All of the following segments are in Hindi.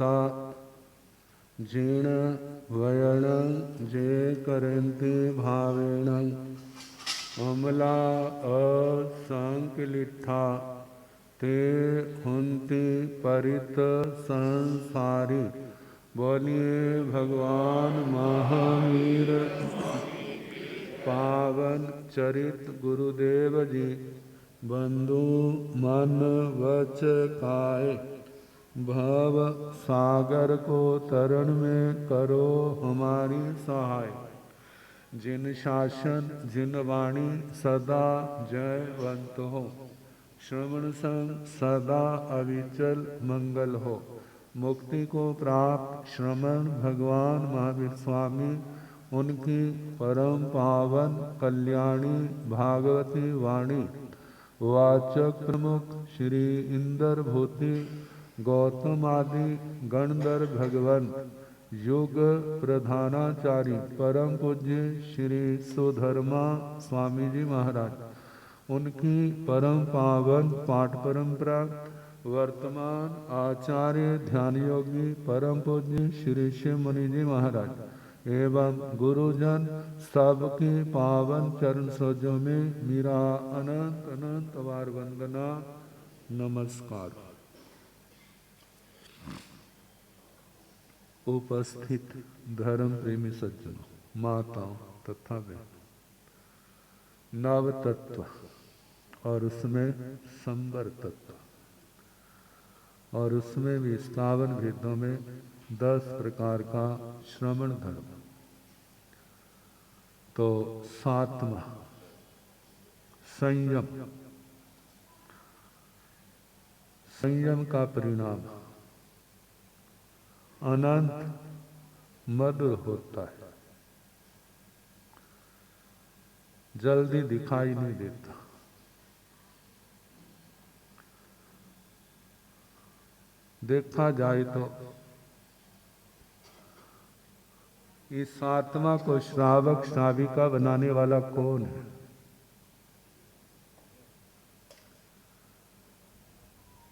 सा जीर्ण वयण जे करन्ति भावेण अमला असंकलिठा ते हुन्ति परित संसारी। बोलिए भगवान महावीर पावन चरित गुरुदेव जी। बंधु मन वच काय भव सागर को तरण में करो हमारी सहाय। जिन शासन जिन वाणी सदा जयवंत हो, श्रवण संग सदा अविचल मंगल हो। मुक्ति को प्राप्त श्रमण भगवान महावीर स्वामी, उनकी परम पावन कल्याणी भागवती वाणी वाचक प्रमुख श्री इंदर भूति गौतम आदि गणधर भगवन युग प्रधानाचार्य परम पूज्य श्री सुधर्मा स्वामी जी महाराज, उनकी परम पावन पाठ परंपरा वर्तमान आचार्य ध्यान योगी परम पूज्य श्री शिव मुनि जी महाराज एवं गुरुजन सबकी पावन चरण सरोजों में मेरा अनंत अनंत बार वंदना नमस्कार। उपस्थित धर्म प्रेमी सज्जनों, माताओं तथा बहनों, नव तत्व और उसमें संवर तत्व और उसमें भी 57 भेदों में 10 प्रकार का श्रवण धर्म। तो 7वां संयम, संयम का परिणाम अनंत मधुर होता है, जल्दी दिखाई नहीं देता। देखा जाए तो इस आत्मा को श्रावक श्राविका बनाने वाला कौन है?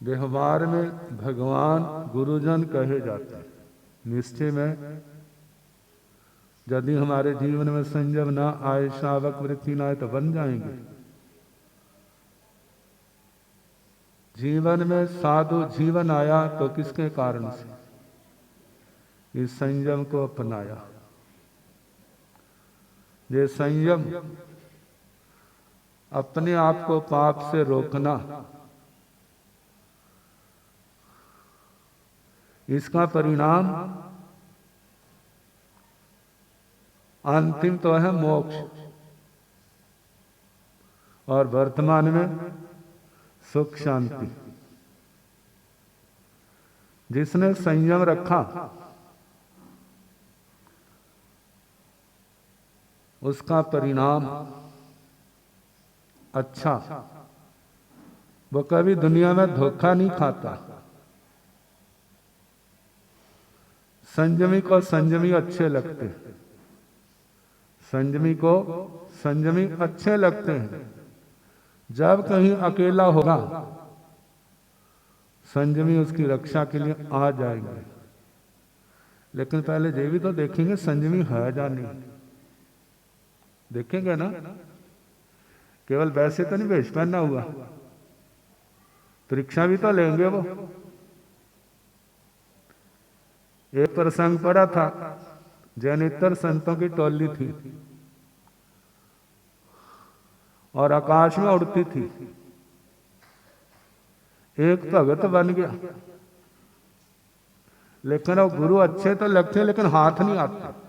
व्यवहार में भगवान गुरुजन कहे जाते हैं। निश्चय में यदि हमारे जीवन में संयम ना आए, श्रावक वृत्ति ना आए तो बन जाएंगे। जीवन में साधु जीवन आया तो किसके कारण से? इस संयम को अपनाया। ये संयम अपने आप को पाप से रोकना, इसका परिणाम अंतिम तो है मोक्ष, और वर्तमान में सुख शांति। जिसने संयम रखा उसका परिणाम अच्छा, वो कभी दुनिया में धोखा नहीं खाता। संयमी को संयमी अच्छे लगते हैं, संयमी को संयमी अच्छे लगते हैं। जब कहीं अकेला होगा संयमी उसकी रक्षा के लिए आ जाएंगे, लेकिन पहले ये भी तो देखेंगे संयमी है या नहीं। देखेंगे ना, केवल वैसे तो नहीं वेश पहना हुआ, परीक्षा भी तो लेंगे वो। एक प्रसंग पड़ा था, जैनेतर संतों की टोली थी और आकाश में उड़ती थी। एक भगत बन गया, लेकिन वो गुरु अच्छे तो लगते लेकिन हाथ नहीं आते।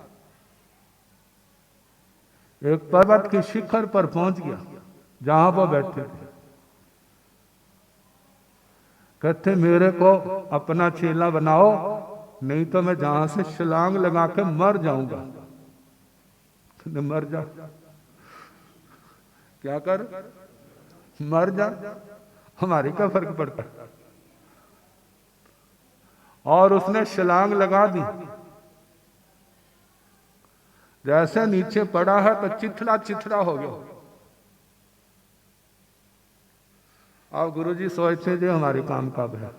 एक पर्वत के शिखर पर पहुंच गया जहां वो बैठे थे। कहते मेरे को अपना चेला बनाओ, नहीं तो मैं जहां से छलांग लगा के मर जाऊंगा। मर जा, क्या कर, मर जा, हमारी क्या फर्क पड़ता। और उसने छलांग लगा दी। जैसे नीचे पड़ा है तो चिथड़ा चिथड़ा हो गया। अब गुरुजी सोचते जो हमारे काम का है,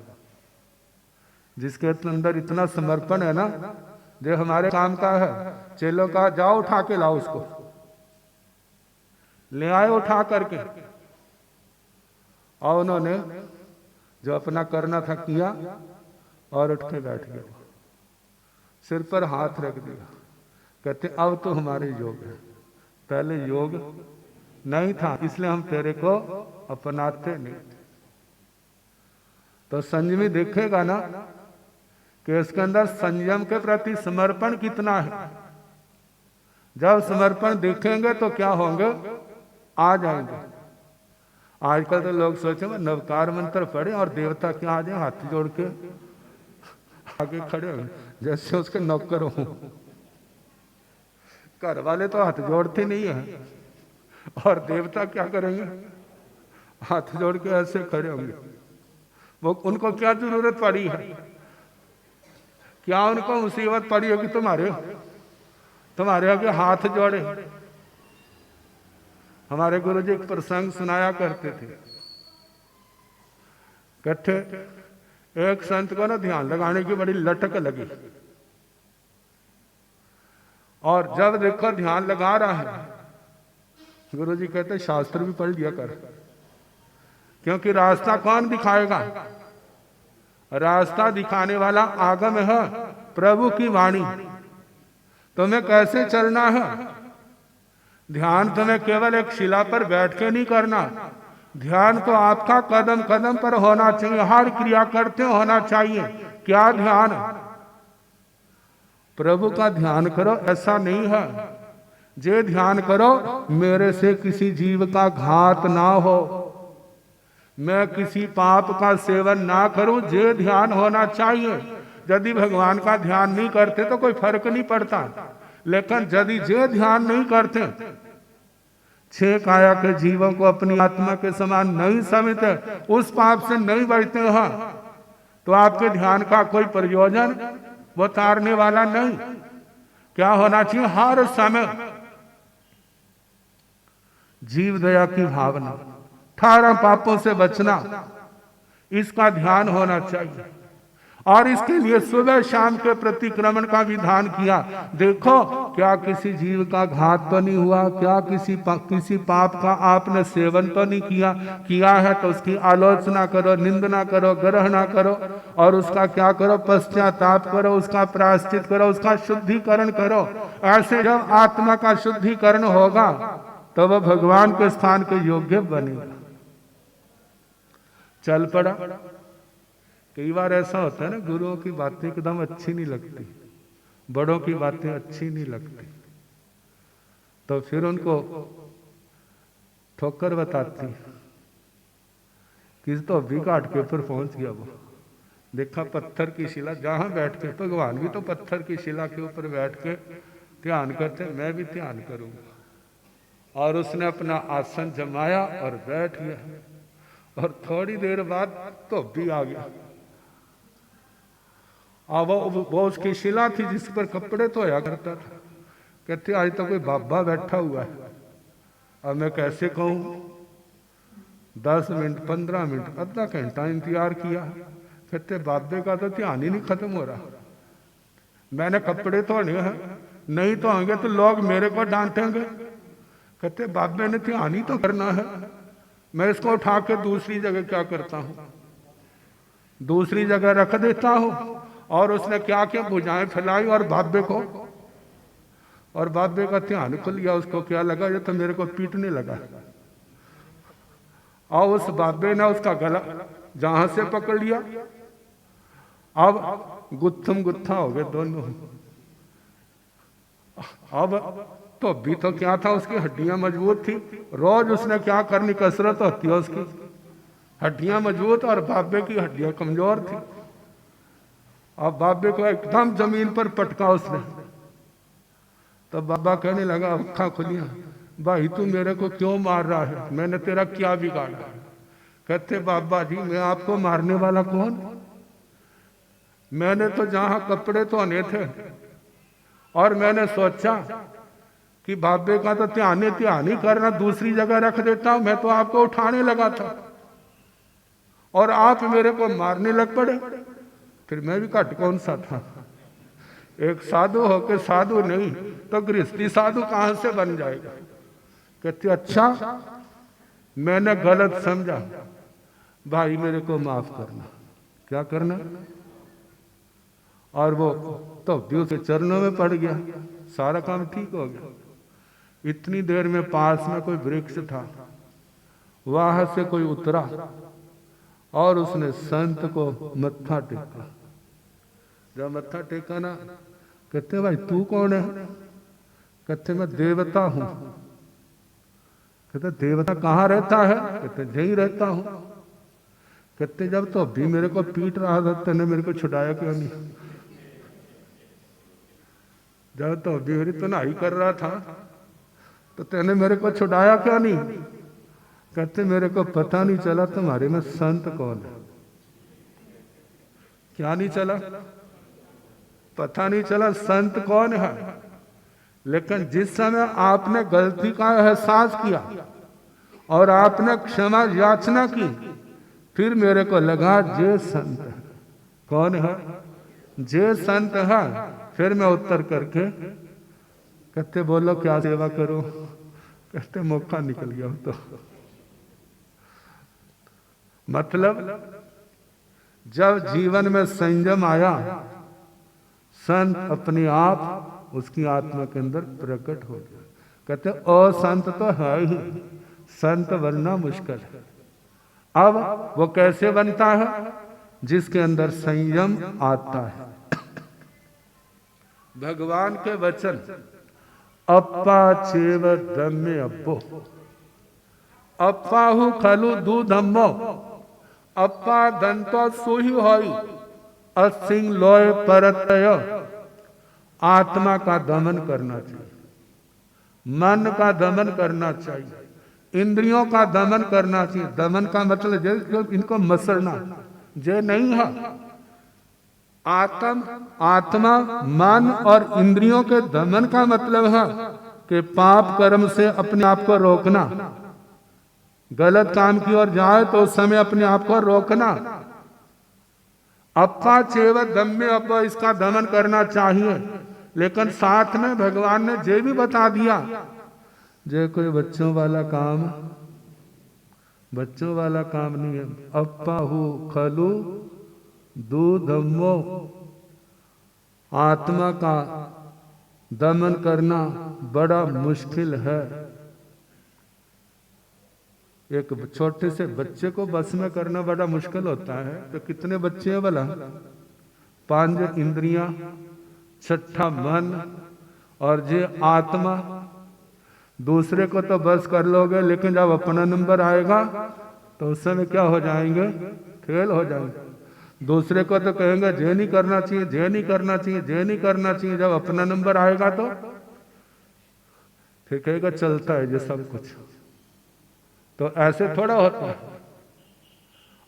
जिसके अंदर इतना समर्पण है ना, जो हमारे काम का है, चेलों का जाओ उठा के लाओ उसको, ले आए उठा करके। और उन्होंने जो अपना करना था किया और उठ के बैठ गए, सिर पर हाथ रख दिया। कहते अब तो हमारे योग है, पहले योग नहीं था, इसलिए हम तेरे को अपनाते नहीं। तो संयमी देखेगा ना कि इसके अंदर संयम के प्रति समर्पण कितना है। जब समर्पण देखेंगे तो क्या होंगे, आ जाएंगे। आजकल तो लोग सोचे नवकार मंत्र पढ़े और देवता क्या आ जाए, हाथ जोड़ के आगे खड़े हो जैसे उसके नौकर हो। घर वाले तो हाथ जोड़ते नहीं है, और देवता क्या करेंगे, हाथ जोड़ के ऐसे खड़े होंगे। वो उनको क्या जरूरत पड़ी है, क्या उनको मुसीबत पड़ी होगी तुम्हारे आगे हाथ जोड़े। हमारे गुरु जी एक प्रसंग सुनाया करते थे। कहते एक संत को ना ध्यान लगाने की बड़ी लटक लगी, और जब देखो ध्यान लगा रहा है, गुरु जी कहते शास्त्र भी पढ़ लिया कर, क्योंकि रास्ता कौन दिखाएगा, रास्ता दिखाने वाला आगम है, प्रभु की वाणी। तुम्हें कैसे चलना है, ध्यान तुम्हें केवल एक शिला पर बैठ के नहीं करना, ध्यान तो आपका कदम कदम पर होना चाहिए, हर क्रिया करते होना चाहिए। क्या ध्यान, प्रभु का ध्यान करो, ऐसा नहीं है जे ध्यान करो मेरे से किसी जीव का घात ना हो, मैं किसी पाप का सेवन ना करूं, जे ध्यान होना चाहिए। यदि भगवान का ध्यान नहीं करते तो कोई फर्क नहीं पड़ता, लेकिन यदि जे ध्यान नहीं करते, छह काया के जीवों को अपनी आत्मा के समान नहीं समझते, उस पाप से नहीं बचते हैं, तो आपके ध्यान का कोई प्रयोजन वो तारने वाला नहीं। क्या होना चाहिए, हर समय जीव दया की भावना, 18 पापों से बचना, इसका ध्यान होना चाहिए। और इसके लिए सुबह शाम के प्रतिक्रमण का विधान किया। देखो क्या किसी जीव का घात तो नहीं हुआ, क्या किसी पाप का आपने सेवन तो नहीं किया है तो उसकी आलोचना करो, निंदना करो, ग्रह ना करो, और उसका क्या करो, पश्चाताप करो, उसका प्रायश्चित करो, उसका शुद्धिकरण करो। ऐसे जब आत्मा का शुद्धिकरण होगा तो वह भगवान के स्थान के योग्य बनेगा। चल पड़ा। कई बार ऐसा होता है ना, गुरुओं की बातें एकदम अच्छी नहीं लगती, बड़ों की बातें अच्छी नहीं लगती, तो फिर उनको ठोकर बताती किस तो अभी काट के ऊपर पहुंच गया। वो देखा पत्थर की शिला, जहां बैठ के, भगवान भी तो पत्थर की शिला के ऊपर बैठ के ध्यान करते, मैं भी ध्यान करूंगा। और उसने अपना आसन जमाया और बैठ गया, और थोड़ी देर बाद तो भी आ गया। वो उसकी शिला थी जिस पर कपड़े धोया करता था। कहते आज तो कोई बाबा बैठा हुआ है। अब मैं कैसे कहूं, 10 मिनट 15 मिनट आधा घंटा इंतजार किया। कहते बाबे का तो ध्यान ही नहीं खत्म हो रहा। मैंने कपड़े धोने हैं, नहीं तो होंगे तो लोग मेरे को डांटेंगे। कहते बाबे ने ध्यान ही तो करना है, मैं इसको उठा के दूसरी जगह क्या करता हूं, दूसरी जगह रख देता हूं। और उसने क्या क्या भुजाएं फैलाई और बाबे का ध्यान खुल गया। उसको क्या लगा, ये तो मेरे को पीटने लगा। और उस बाबे ने उसका गला जहां से पकड़ लिया, अब गुत्थम गुत्था हो गए दोनों। अब तो भी तो क्या था, उसकी हड्डियां मजबूत थी। रोज उसने क्या करनी, कसरत होती है उसकी, हड्डियां मजबूत और बाबे की हड्डियां कमजोर थी। अब बाबे को एकदम जमीन पर पटका उसने। तो बाबा कहने लगा, अखा खुलिया, भाई तू मेरे को क्यों मार रहा है, मैंने तेरा क्या बिगाड़ा। कहते बाबा जी मैं आपको मारने वाला कौन, मैंने तो जहां कपड़े धोने थे और मैंने सोचा कि बाबे का तो ध्यान ही करना, दूसरी जगह रख देता हूं। मैं तो आपको उठाने लगा था और आप मेरे को मारने लग पड़े। फिर मैं भी घट कौन सा था। एक साधु होकर साधु नहीं तो गृहस्थी साधु कहां से बन जाएगा। कहते अच्छा मैंने गलत समझा, भाई मेरे को माफ करना। क्या करना? और वो तो भी उसके चरणों में पड़ गया, सारा काम ठीक हो गया। इतनी देर में पास में कोई वृक्ष था, वहां से कोई उतरा और उसने संत को मत्था टेका। जब मत्था टेका ना, कहते भाई तू कौन है? कहते मैं देवता हूं। कहते देवता कहाँ रहता है? कहते यहीं रहता हूं। कहते जब तो अभी मेरे को पीट रहा था तेने मेरे को छुड़ाया क्यों नहीं? जब तो अभी मेरी तनाई कर रहा था तो तेने मेरे को छुड़ाया क्यों नहीं? कहते मेरे को पता नहीं चला तुम्हारे में संत कौन है। क्या नहीं चला? पता नहीं चला संत कौन है। लेकिन जिस समय आपने गलती का एहसास किया और आपने क्षमा याचना की, फिर मेरे को लगा जे संत है। कौन है? जे संत है। फिर मैं उत्तर करके कहते बोलो क्या सेवा करो? कहते मौका निकल गया तो। मतलब जब जीवन में संयम आया, संत अपने आप उसकी आत्मा के अंदर प्रकट हो गया। कहते असंत तो है ही, संत बनना मुश्किल है। अब वो कैसे बनता है? जिसके अंदर संयम आता है। भगवान के वचन अप्पा चेव दम्मे अप्पो, अप्पाहु खलु दूधम्मो, अप्पा दंतो सोही होई, असिंग लोय परतय। आत्मा का दमन करना चाहिए, मन का दमन करना चाहिए, इंद्रियों का दमन करना चाहिए। दमन का मतलब इनको मसलना जे नहीं है। आत्मा मन और इंद्रियों के दमन का मतलब है कि पाप कर्म से अपने आप को रोकना। गलत काम की ओर जाए तो उस समय अपने आप को रोकना। अप्पा चेव दम्मे अप्पा, इसका दमन करना चाहिए। लेकिन साथ में भगवान ने ये भी बता दिया, जे कोई बच्चों वाला काम नहीं है। अप्पाहु खलु दूधम्मो, आत्मा का दमन करना बड़ा मुश्किल है। एक छोटे से बच्चे को बस में करना बड़ा मुश्किल होता है, तो कितने बच्चे हैं भला? 5 इंद्रियां, 6 मन और जे आत्मा। दूसरे को तो बस कर लोगे, लेकिन जब अपना नंबर आएगा तो उस समय क्या हो जाएंगे? फेल हो जाएंगे। दूसरे को तो कहेंगे ये नहीं करना चाहिए, ये नहीं करना चाहिए, ये नहीं करना चाहिए। जब अपना नंबर आएगा तो फिर कहेगा चलता है ये सब कुछ। तो ऐसे थोड़ा होता है।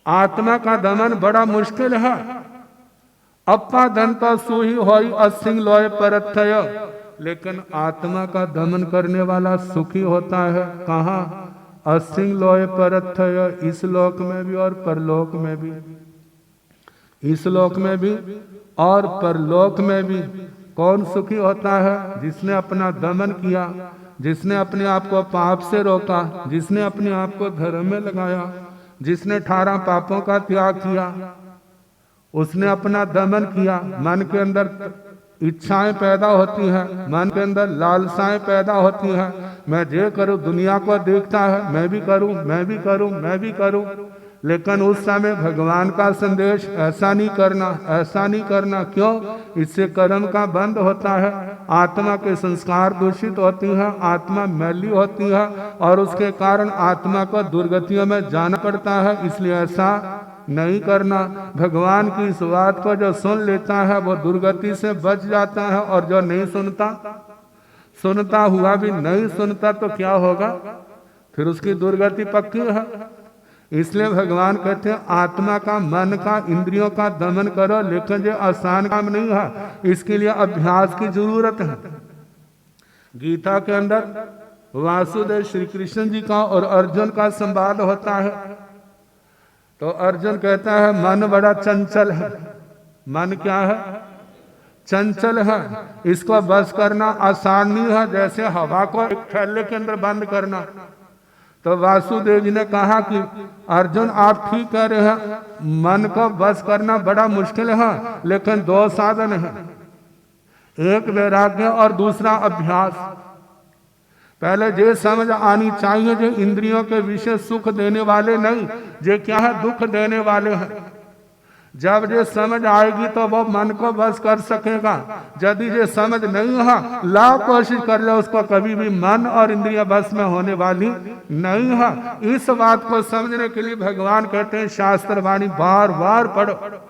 आत्मा का दमन बड़ा मुश्किल है। अप्पा दंता सुही होई असिंग लोय परथय। लेकिन आत्मा का दमन करने वाला सुखी होता है। कहाँ? असिंग लोय परथय, इस लोक में भी और परलोक में भी। इस लोक में भी और परलोक में भी। कौन सुखी होता है? जिसने अपना दमन किया, जिसने अपने आप को पाप से रोका, जिसने अपने आप को धर्म में लगाया, जिसने 18 पापों का त्याग किया, उसने अपना दमन किया। मन के अंदर इच्छाएं पैदा होती हैं, मन के अंदर लालसाएं पैदा होती हैं। मैं ये करूं, दुनिया को देखता है, मैं भी करूं, मैं भी करूं, मैं भी करूं। लेकिन उस समय भगवान का संदेश ऐसा नहीं करना, ऐसा नहीं करना। क्यों? इससे कर्म का बंद होता है, आत्मा के संस्कार दूषित होती हैं, आत्मा मैली होती है और उसके कारण आत्मा को दुर्गतियों में जाना पड़ता है। इसलिए ऐसा नहीं करना। भगवान की इस बात को जो सुन लेता है वो दुर्गति से बच जाता है, और जो नहीं सुनता हुआ भी नहीं सुनता तो क्या होगा? फिर उसकी दुर्गति पक्की है। इसलिए भगवान कहते हैं आत्मा का, मन का, इंद्रियों का दमन करो। लेकिन ये आसान काम नहीं है, इसके लिए अभ्यास की जरूरत है। गीता के अंदर वासुदेव श्री कृष्ण जी का और अर्जुन का संवाद होता है। तो अर्जुन कहता है मन बड़ा चंचल है, मन क्या है? चंचल है। इसको बस करना आसान नहीं है, जैसे हवा को एक थैले के अंदर बंद करना। तो वासुदेव जी ने कहा कि अर्जुन आप ठीक कह रहे हैं, मन को बस करना बड़ा मुश्किल है, लेकिन दो साधन है, एक वैराग्य और दूसरा अभ्यास। पहले ये समझ आनी चाहिए जो इंद्रियों के विषय सुख देने वाले नहीं, ये क्या है? दुख देने वाले हैं। जब ये समझ आएगी तो वो मन को बस कर सकेगा। यदि ये समझ नहीं है, लाख कोशिश कर ले, उसको कभी भी मन और इंद्रियां बस में होने वाली नहीं है। इस बात को समझने के लिए भगवान कहते हैं शास्त्र वाणी बार बार पढ़ो,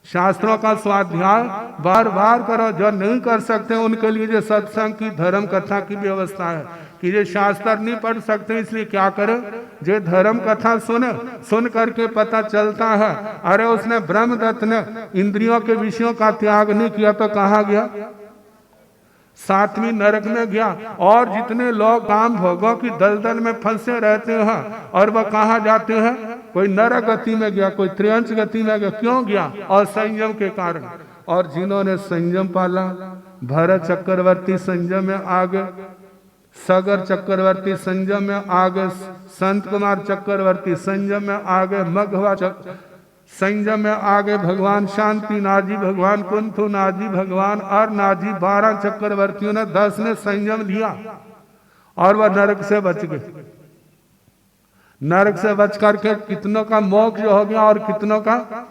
शास्त्रों का स्वाध्याय बार बार करो। जो नहीं कर सकते उनके लिए जो सत्संग की धर्म कथा की व्यवस्था है कि ये शास्त्र नहीं पढ़ सकते, इसलिए क्या करें? जो धर्म कथा सुन करके पता चलता है अरे उसने ब्रह्मदत्त ने इंद्रियों के विषयों का त्याग नहीं किया तो कहाँ गया? सातवीं नरक में गया। और जितने लोग काम भोगों की दलदल में फंसे रहते हैं और वह कहाँ जाते हैं? कोई नरक गति में गया, कोई त्रियंच गति में गया। क्यों गया? और संयम के कारण। और जिन्होंने संयम पाला, भरत चक्रवर्ती संयम में आ गए, सगर चक्रवर्ती संयम में आ गए, संत कुमार चक्रवर्ती संयम में आ गए, मघवा संयम में आ गए, भगवान शांति नाजी, भगवान कुंथु नाजी, भगवान और नाजी, 12 चक्रवर्तियों ने 10 ने संयम लिया और वह नरक से बच गए। नरक से बच करके कितनों का मोक्ष हो गया और कितनों का?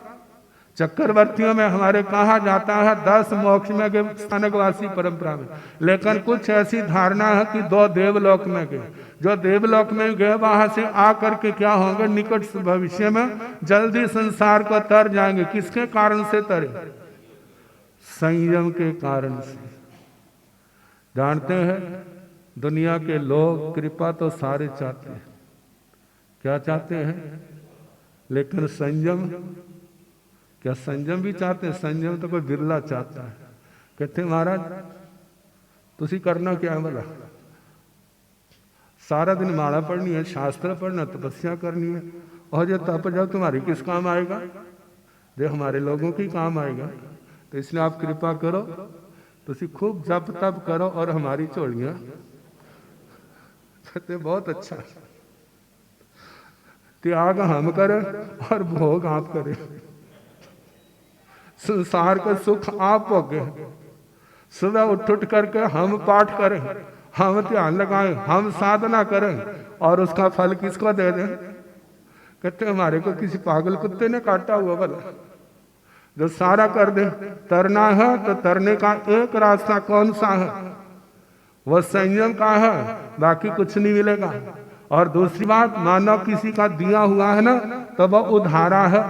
चक्रवर्तियों में हमारे कहा जाता है 10 मोक्ष में गए स्थानकवासी परंपरा में, लेकिन कुछ ऐसी धारणा है कि 2 देवलोक में गए। जो देवलोक में गए वहां से आकर के क्या होंगे? निकट भविष्य में जल्दी संसार को तर जाएंगे। किसके कारण से तरे? संयम के कारण से। जानते हैं दुनिया के लोग कृपा तो सारे चाहते हैं, क्या चाहते हैं? लेकिन संयम, क्या संयम भी चाहते हैं? संयम तो कोई बिरला चाहता है। कहते महाराज तुसी करना क्या है? बोला सारा दिन माला पढ़नी है, शास्त्र पढ़ना, तपस्या करनी है, और जो तप जाओ तुम्हारी किस काम आएगा? जो हमारे लोगों की काम आएगा। तो इसलिए आप कृपा करो, तुसी खूब जप तप करो और हमारी चोड़ियां। कहते बहुत अच्छा, त्याग हम करें और भोग आप करें, संसार का सुख आप भोगे। सुबह उठ करके हम पाठ करें, हम ध्यान लगाएं, हम साधना करें और उसका फल किसको दे दें? कहते हमारे को किसी पागल कुत्ते ने काटा हुआ भला? जो सारा कर दे। तरना है तो तरने का एक रास्ता कौन सा है? वह संयम का है, बाकी कुछ नहीं मिलेगा। और दूसरी बात, मानो किसी का दिया हुआ है ना तो वह उधारा है।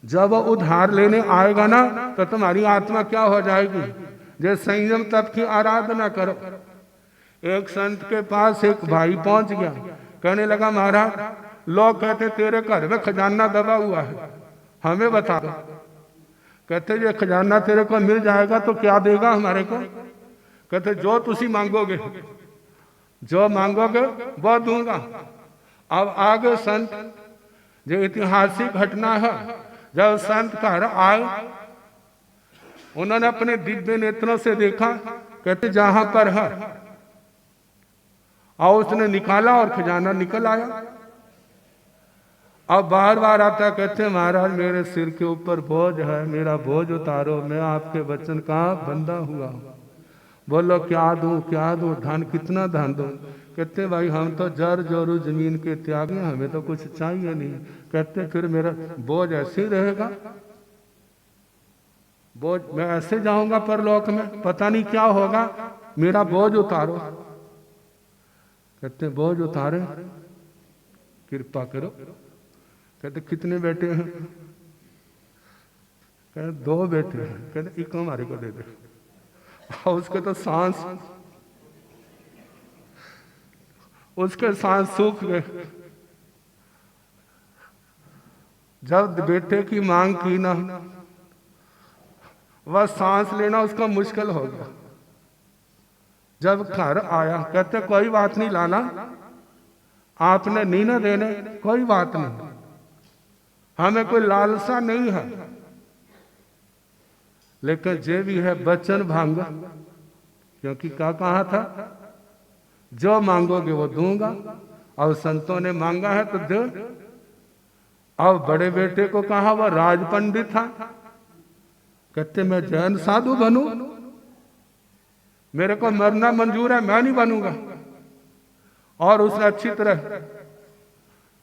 जब वह उधार लेने आएगा ना तो तुम्हारी आत्मा क्या हो जाएगी? जो संयम तप की आराधना करो। एक संत के पास एक भाई पहुंच गया, कहने लगा महाराज लोग कहते तेरे घर में खजाना दबा हुआ है, हमें बता दो। कहते ये खजाना तेरे को मिल जाएगा तो क्या देगा हमारे को? कहते जो तुसी मांगोगे, जो मांगोगे वो दूंगा। अब आगे संत, जो ऐतिहासिक घटना है, जब संत घर आए उन्होंने अपने दिव्य नेत्रों से देखा, कहते जहां पर है, और उसने निकाला और खजाना निकल आया। अब बार बार आता, कहते महाराज मेरे सिर के ऊपर बोझ है, मेरा बोझ उतारो, मैं आपके वचन का बंदा हुआ हूं। बोलो क्या दूं, क्या दूं, धन कितना धन दूं? कहते भाई हम तो जर जोरू जमीन के त्यागी, हमें तो कुछ चाहिए नहीं। कहते फिर मेरा बोझ ऐसे ही रहेगा, बोझ मैं ऐसे जाऊंगा परलोक में, पता नहीं क्या होगा, मेरा बोझ उतारो। कहते बोझ उतारे, कृपा करो। कहते कितने बेटे हैं? कहते 2 बेटे हैं। कहते एक हमारे को दे दे। उसके तो सांस, उसके सांस सूख गए। जब बेटे की मांग की ना, वह सांस लेना उसका मुश्किल हो गया। जब घर आया, कहते कोई बात नहीं लाला, आपने नहीं ना देने, कोई बात नहीं, हमें कोई लालसा नहीं है, लेकिन जे भी है वचन भांगा, क्योंकि क्या कहा था, जो मांगोगे वो दूंगा। अब संतों ने मांगा है तो दे। अब बड़े बेटे को कहा, वह राज पंडित था, कहते मैं जैन साधु बनूं, मेरे को मरना मंजूर है, मैं नहीं बनूंगा। और उसने अच्छी तरह,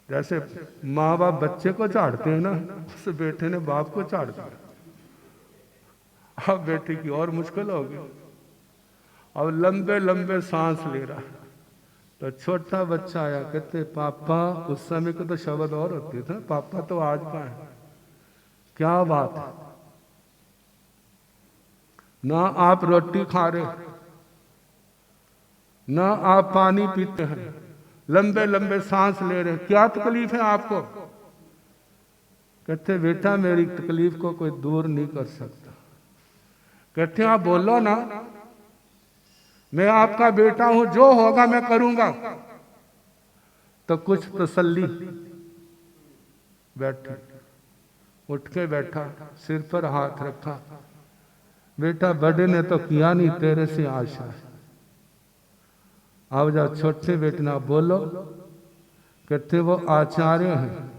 जैसे माँ बाप बच्चे को झाड़ते हैं ना, उस बेटे ने बाप को झाड़ दिया। अब बेटे की और मुश्किल हो गई। अब लंबे लंबे सांस ले रहा, तो छोटा बच्चा आया, कहते पापा, उस समय के तो शब्द और होते थे, पापा तो आज का है। क्या बात है, ना आप रोटी खा रहे, ना आप पानी पीते हैं, लंबे लंबे सांस ले रहे, क्या तकलीफ है आपको? कहते बेटा मेरी तकलीफ को कोई दूर नहीं कर सकता। कहते आप बोलो ना, मैं आपका बेटा हूं, जो होगा मैं करूंगा। तो कुछ तसल्ली। बैठे, उठ के बैठा, सिर पर हाथ रखा, बेटा बड़े ने तो किया नहीं, तेरे से आशा है। अब जब छोटे बेटे ना बोलो, कहते वो आचार्य हैं,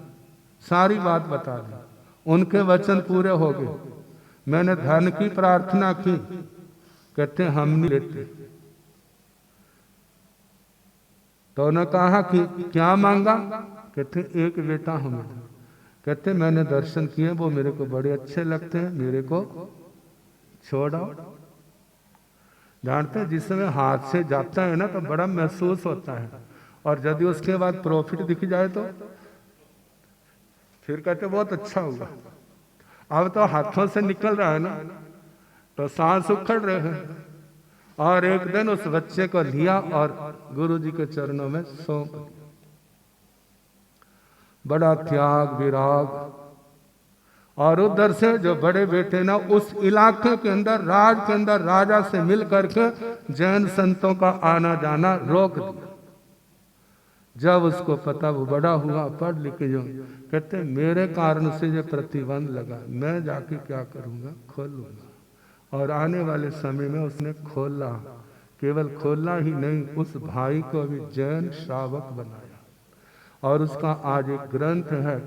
सारी बात बता दी, उनके वचन पूरे हो गए। मैंने धन की प्रार्थना की, कहते हम नहीं लेते। तो उन्होंने कहा कि क्या मांगा? कहते एक बेटा हमें। कहते मैंने दर्शन किए, वो मेरे को बड़े अच्छे लगते हैं, मेरे को छोड़ो। जानते हैं जिस समय हाथ से जाता है ना तो बड़ा महसूस होता है, और यदि उसके बाद प्रॉफिट दिख जाए तो फिर कहते बहुत अच्छा हुआ। अब तो हाथों से निकल रहा है ना, तो सांस उखड़ रहे हैं। और एक दिन उस बच्चे को लिया और गुरु जी के चरणों में सौंप दिया। बड़ा त्याग विराग। और उधर से जो बड़े बेटे ना, उस इलाके के अंदर, राज के अंदर राजा से मिल करके जैन संतों का आना जाना रोक दिया। जब उसको पता, वो बड़ा हुआ, पढ़ लिख जो, कहते मेरे कारण से जो प्रतिबंध लगा, मैं जाके क्या करूंगा, खोलूंगा। और आने वाले समय में उसने खोला, केवल खोलना ही नहीं, उस भाई को भी जैन श्रावक बनाया। और उसका आज एक ग्रंथ है,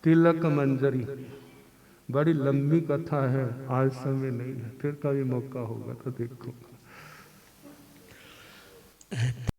तिलक मंजरी। बड़ी लंबी कथा है, आज समय नहीं है, फिर कभी मौका होगा तो देखूंगा।